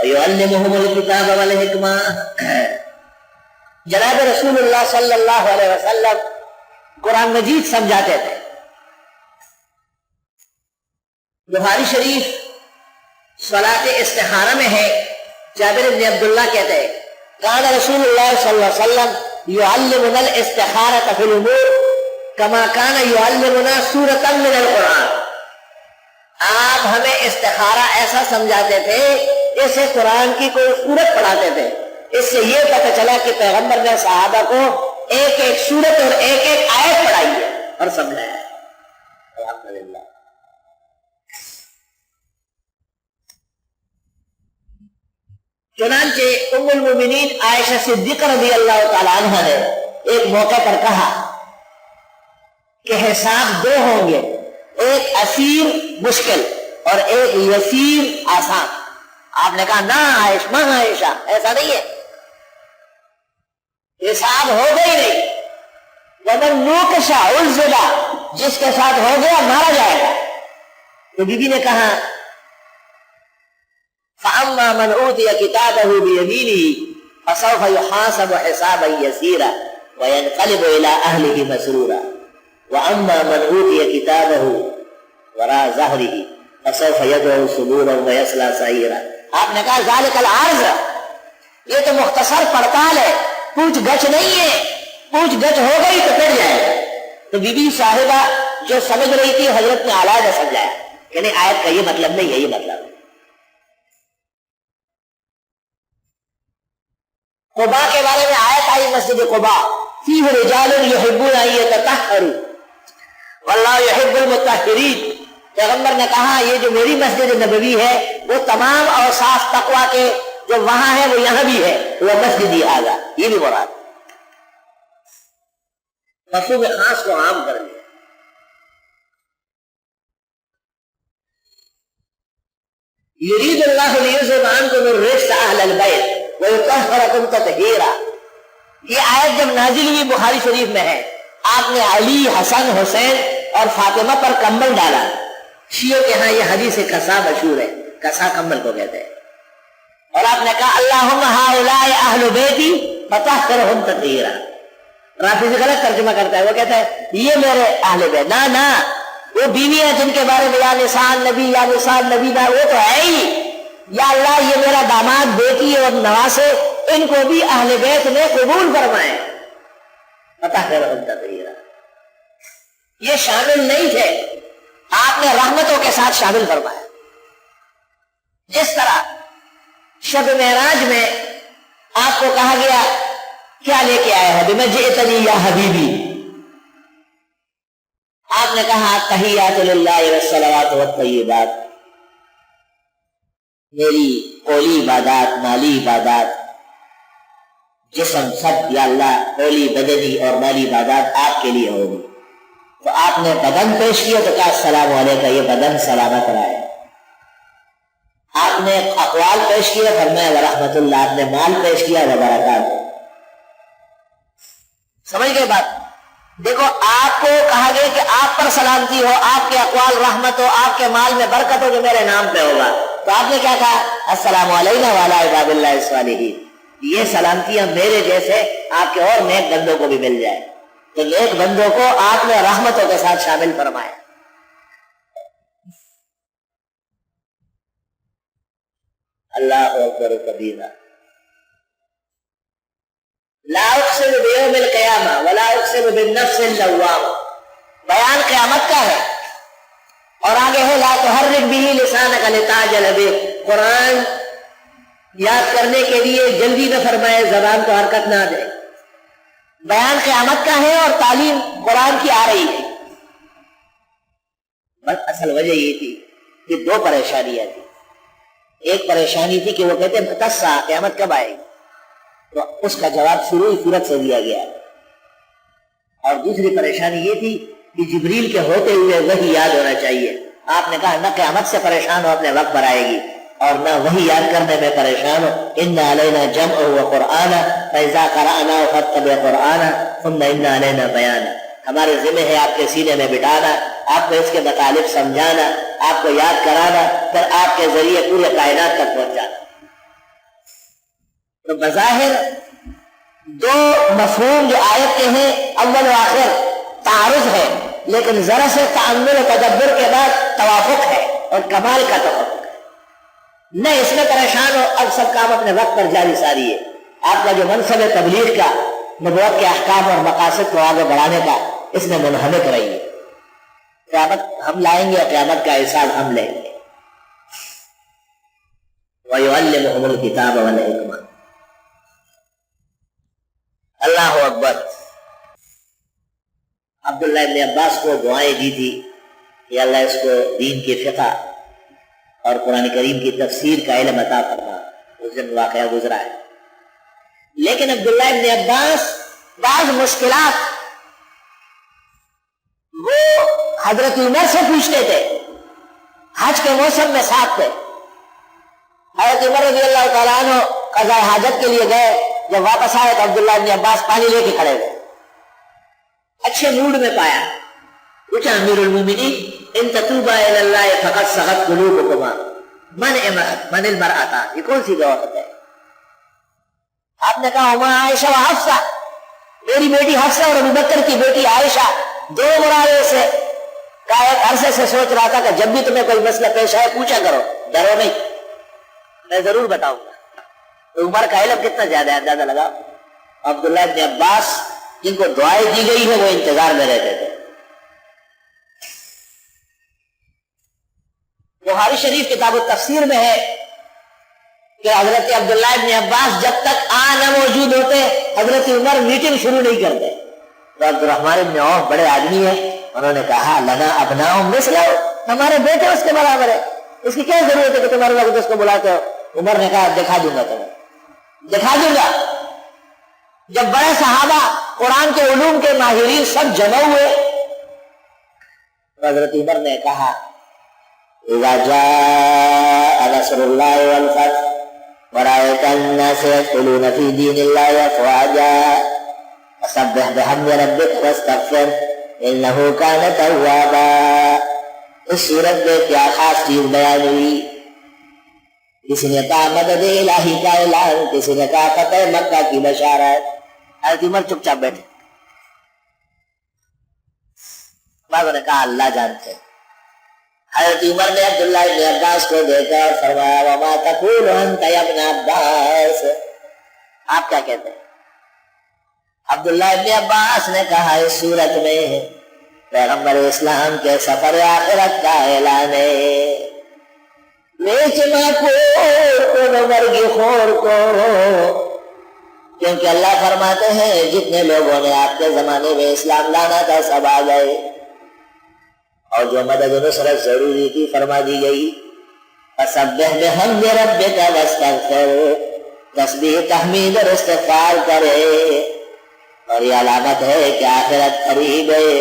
وَيُعَلِّمُهُمُ الْكِتَابَ وَالْحِكْمَةَ۔ جناب رسول اللہ صلی اللہ علیہ وسلم قرآن مجید سمجھاتے تھے۔ بخاری شریف صلاۃ استخارہ میں ہے، جابر بن عبداللہ کہتے ہیں قال رسول اللہ صلی اللہ علیہ وسلم يعلمنا الاستخارة في الامور كما كان يعلمنا سورة من القرآن۔ آپ ہمیں استخارہ ایسا سمجھاتے تھے جیسے قرآن کی کوئی سورت پڑھاتے تھے۔ اس سے یہ پتہ چلا کہ پیغمبر نے صحابہ کو ایک ایک سورت اور ایک ایک آیت پڑھائی ہے اور سمجھایا ہے۔ الحمدللہ۔ چنانچہ ام المومنین عائشہ صدیقہ رضی اللہ تعالی عنہ نے ایک موقع پر کہا کہ حساب دو ہوں گے، ایک اسیر مشکل اور ایک یسیر آسان۔ آپ نے کہا نہ عائشہ ایسا نہیں ہے، حساب ہوگا ہی نہیں، ومن نوکشا الزلا، جس کے ساتھ ہو گیا مارا جائے گا۔ تو بی بی نے کہا فَأَمَّا مَنْ أُوتِيَ كِتَابَهُ بِيَمِينِهِ فَسَوْفَ يُحَاسَبُ حِسَابًا يَسِيرًا وَيَنْقَلِبُ إِلَىٰ أَهْلِهِ مَسْرُورًا وَأَمَّا مَنْ أُوتِيَ كِتَابَهُ وَرَاءَ ظَهْرِهِ فَسَوْفَ يَدْعُو ثُبُورًا وَيَصْلَىٰ سَعِيرًا۔ آپ نے کہا ذَلِكَ الْعَرْض، یہ تو مختصر پڑتال ہے، پوچھ گچھ نہیں ہے، پوچھ گچھ ہو گئی تو پھر جائے گا۔ تو بی بی صاحبہ جو سمجھ رہی تھی حضرت نے علیحدہ سمجھایا کہ نہیں، آیت کا یہ مطلب نہیں ہے، یہ مطلب ہے۔ قباء کے بارے میں آیت آئی مسجد قباء فیہ رجال یحبون ان یتطہروا واللہ یحب المطہرین۔ پیغمبر نے کہا یہ جو میری مسجد نبوی ہے وہ تمام اوصاف تقویٰ کے جو وہاں ہے وہ یہاں بھی ہے، وہ مسجد ھذا، یہ بھی مراد مفہوم خاص کو عام کر دیا۔ یرید اللہ لیذھب عنکم الرجس اہل البیت وَيُطَهِّرَكُمْ تَطْهِیرًا۔ یہ آیت جب نازل ہوئی بخاری شریف میں ہے، آپ نے علی، حسن، حسین اور فاطمہ پر کمبل ڈالا۔ شیعوں کے ہاں یہ حدیث کسا مشہور ہے، کسا کمبل کو کہتے ہیں۔ اور آپ نے کہا اللہم ہؤلاء اہل بیتی فطہرھم تطہیرا۔ رافضی غلط ترجمہ کرتا ہے، وہ کہتا ہے یہ میرے اہل بیت، نہ وہ بیوی ہیں جن کے بارے میں یا نساء نبی یا نساء نبی نہ، وہ تو ہے ہی، یا اللہ یہ میرا داماد، بیٹی اور نواسے، ان کو بھی اہل بیت نے قبول فرمائے۔ فطہرھم تطہیرا، یہ شامل نہیں تھے، آپ نے رحمتوں کے ساتھ شامل فرمایا۔ جس طرح شب معراج میں آپ کو کہا گیا کیا لے کے آئے ہو، بما جئتنی یا حبیبی، آپ نے کہا تحیات للہ والصلوات والطیبات، میری قولی عبادات، مالی عبادات، جسم سب یا اللہ قولی، بدنی اور مالی عبادات آپ کے لیے ہوگی۔ تو آپ نے بدن پیش کیا تو کہا السلام علیکم، یہ بدن سلامت رہے۔ آپ نے اقوال پیش کیا، فرمایا ورحمۃ اللہ، آپ نے مال پیش کیا وبرکاتہ۔ سمجھ گئے بات؟ دیکھو آپ کو کہا گیا کہ آپ پر سلامتی ہو، آپ کے اقوال رحمت ہو، آپ کے مال میں برکت ہو جو میرے نام پہ ہوگا، تو آپ نے کیا کہا السلام علینا وعلی عباد اللہ الصالحین، یہ سلامتیاں میرے جیسے آپ کے اور نیک بندوں کو بھی مل جائے۔ تو نیک بندوں کو آپ نے رحمتوں کے ساتھ شامل فرمایا۔ اللہ اکبر کبیرہ۔ لا اقسم بیوم القیامہ ولا اقسم بالنفس اللوامہ، بیان قیامت کا ہے، اور آگے ہے لا تحرک به لسانک لتعجل بہ، قرآن یاد کرنے کے لیے جلدی نہ فرمائے، زبان کو حرکت نہ دے۔ بیان قیامت کا ہے اور تعلیم قرآن کی آ رہی ہے۔ بس اصل وجہ یہ تھی کہ دو پریشانیاں تھی۔ ایک پریشانی تھی کہ وہ کہتے ہیں متسا، قیامت کب آئے گی، تو اس کا جواب شروع صورت سے دیا گیا، اور دوسری پریشانی یہ تھی کہ جبریل کے ہوتے ہوئے وہی یاد ہونا چاہیے۔ آپ نے کہا نہ قیامت سے پریشان ہو اپنے وقت پر آئے گی، اور نہ وہی یاد کرنے میں پریشان ہو۔ ان علینا جمعہ وقرآنہ فاذا قرأناہ فاتبع قرآنہ ثم ان علینا بیانہ، ہمارے ذمہ ہے آپ کے سینے میں بٹھانا، آپ کو اس کے مطالب سمجھانا، آپ کو یاد کرانا، پھر آپ کے ذریعے پورے کائنات تک پہنچانا۔ تو بظاہر دو مفہوم جو آیت کے ہیں اول و آخر تعارض ہے، لیکن ذرا سے تأمل و تدبر کے بعد توافق ہے اور کمال کا توافق ہے۔ نہ اس میں پریشان ہو، اب سب کام اپنے وقت پر جاری ساری ہے۔ آپ کا جو منصب ہے تبلیغ کا، نبوت کے احکام اور مقاصد کو آگے بڑھانے کا، اس میں منہمک رہیے۔ قیامت ہم لائیں گے، قیامت کا حساب ہم لیں گے۔ وَيُعَلِّمُهُمُ الْكِتَابَ وَالْحِكْمَةَ۔ اللہ اکبر۔ عبداللہ ابن عباس کو دعائیں دی تھی کہ اللہ اس کو دین کی فقہ اور قرآن کریم کی تفسیر کا علم عطا فرما۔ اس دن واقعہ گزرا ہے، لیکن عبداللہ ابن عباس بعض مشکلات وہ حضرت عمر سے پوچھتے تھے، حج کے موسم میں ساتھ تھے۔ حضرت عمر رضی اللہ تعالیٰ عنہ قضاء حاجت کے لیے گئے، جب واپس آئے تو عبداللہ ابن عباس پانی لے کے کھڑے ہوئے، اچھے موڈ میں پایا۔ پوچھا امیر المومنین ان تتوبا الی اللہ فقد صغت قلوبکما من المرأتا، یہ کون سی دعوت ہے؟ آپ نے کہا ہما عائشہ و حفصہ، میری بیٹی حفصہ اور ابو بکر کی بیٹی عائشہ، دو مرادیں سے کہا ایک عرصے سے سوچ رہا تھا کہ جب بھی تمہیں کوئی مسئلہ پیش آئے پوچھا کرو، ڈرو نہیں، میں ضرور بتاؤں گا۔ تو عمر کا علم کتنا زیادہ ہے اندازہ لگا۔ عبداللہ ابن عباس جن کو دعائیں دی گئی ہیں وہ انتظار میں رہتے تھے۔ بخاری شریف کتاب التفسیر میں ہے کہ حضرت عبداللہ ابن عباس جب تک نہ موجود ہوتے حضرت عمر میٹنگ شروع نہیں کرتے۔ تو عبد الرحمن ابن عوف بڑے آدمی ہیں، انہوں نے کہا لنا ابناؤ مثلہ، ہمارے بیٹے اس کے برابر ہے، اس کی کیا ضرورت ہے کہ تمہارے وقت اس کو بلاتے ہو؟ عمر نے کہا دکھا دوں گا تمہیں، دکھا دوں گا۔ جب بڑے صحابہ قرآن کے علوم کے ماہرین سب جمع ہوئے، حضرت عمر نے کہا اذا جاء نصر اللہ والفتح ورأيت الناس يدخلون في دين الله أفواجا فسبح بحمد ربك واستغفر إنه كان توابا۔ اس صورت میں کیا خاص چیز بیان ہوئی؟ کسی نے کہا مدد الہی کا اعلان، کسی نے کہا فتح مکہ کی بشارت۔ حضرت عمر چپ چاپ بیٹھے، بعضوں نے کہا اللہ جانتے۔ حضرت عمر نے عبداللہ ابن عباس کو دیکھا اور فرمایا وما تقول انت یا ابن عباس، آپ کیا کہتے ہیں؟ عبداللہ ابن عباس نے کہا اس صورت میں پیغمبر اسلام کے سفر آخرت کا اعلان ہے، بیچنا کو مرگی خور کو، کیونکہ اللہ فرماتے ہیں جتنے لوگوں نے آپ کے زمانے میں اسلام لانا تھا سب آ گئے، اور جو مدد و نصرت ضروری تھی فرما دی گئی۔ فسبح بحمد ربک واستغفر، تسبیح تحمید اور استغفار کرے، اور یہ علامت ہے کہ آخرت قریب ہے۔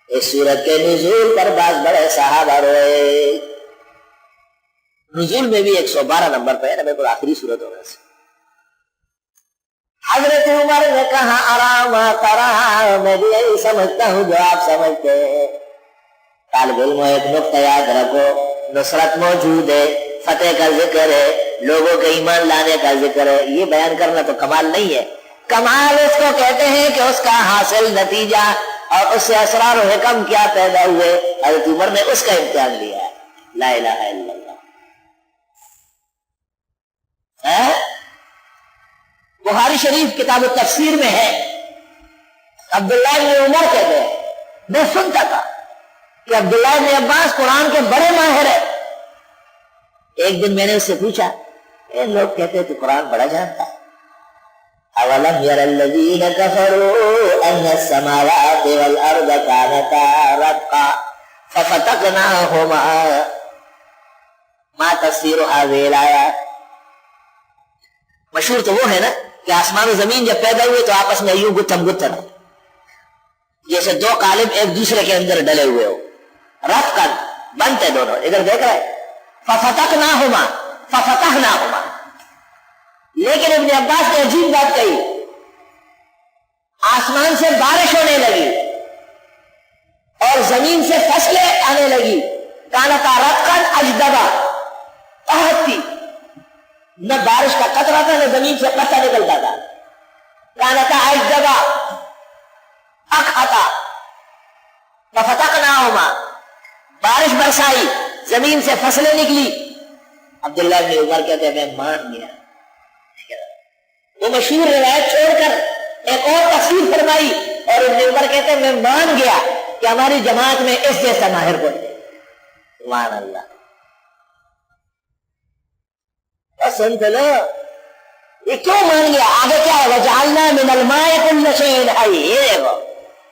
اس سورت کے نزول پر بعض بڑے صحابہ روئے، نزول میں بھی 112 نمبر پہ ہے، بالکل آخری سورت ہونے سے۔ حضرت عمر نے کہا ارا ما ترى، میں بھی یہی سمجھتا ہوں جو آپ سمجھتے ہیں۔ طالب علم ایک نقطہ یاد رکھو، نصرت موجود ہے، فتح کا ذکر ہے، لوگوں کے ایمان لانے کا ذکر ہے، یہ بیان کرنا تو کمال نہیں ہے۔ کمال اس کو کہتے ہیں کہ اس کا حاصل نتیجہ اور اس سے اسرار و حکم کیا پیدا ہوئے۔ حضرت عمر نے اس کا امتحان لیا ہے۔ لا الہ الا اللہ۔ بخاری شریف کتاب التفسیر میں ہے، عبداللہ بن عمر کہتے ہیں میں سنتا تھا کہ عبداللہ بن عباس قرآن کے بڑے ماہر ہے۔ ایک دن میں نے اس سے پوچھا لوگ کہتے تو قرآن بڑا جانتا ہے، اولم یر الذین کفروا ان السماوات والارض کانتا رتقا ففتقناہما، ما تفسیر هذه الآیات؟ مشہور تو وہ ہے نا کہ آسمان و زمین جب پیدا ہوئے تو آپس میں یوں گتھم گتھم، جیسے دو قالب ایک دوسرے کے اندر ڈلے ہوئے ہو، رت کر بنتے دونوں، ادھر دیکھ رہے ففتقناہما ففتحناہما۔ لیکن ابن عباس نے عجیب بات کہی، آسمان سے بارش ہونے لگی اور زمین سے فصلیں آنے لگی، کانتا رتقا اجدبا، قحط تھی، نہ بارش کا قطرہ تھا، نہ زمین سے قطرہ نکلتا تھا. کانتا ایک جگہ اکھاتا ففتقناہما، بارش برسائی، زمین سے فصلیں نکلی. عبداللہ بن عمر کہتے ہیں میں مان گیا. وہ مشہور روایت چھوڑ کر ایک اور تفسیر فرمائی اور ابن عمر کہتے ہیں میں مان گیا کہ ہماری جماعت میں اس جیسا ماہر کوئی نہیں. سبحان اللہ. سنت لو یہ کیوں مان گیا؟ آگے کیا ہے؟ وَجَعَلْنَا مِنَ الْمَاءِ كُلَّ شَيْءٍ حَيٍّ.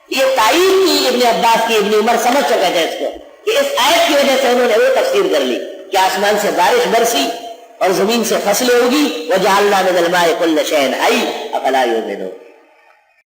یہ تائید کی ابن عباس کی. ابن عمر سمجھ چکے تھے اس کو کہ اس آیت کی وجہ سے انہوں نے وہ تفسیر کر لی کہ آسمان سے بارش برسی اور زمین سے فصلیں ہوگی. وَجَعَلْنَا مِنَ الْمَاءِ كُلَّ شَيْءٍ حَيٍّ أَفَلَا يُؤْمِنُونَ.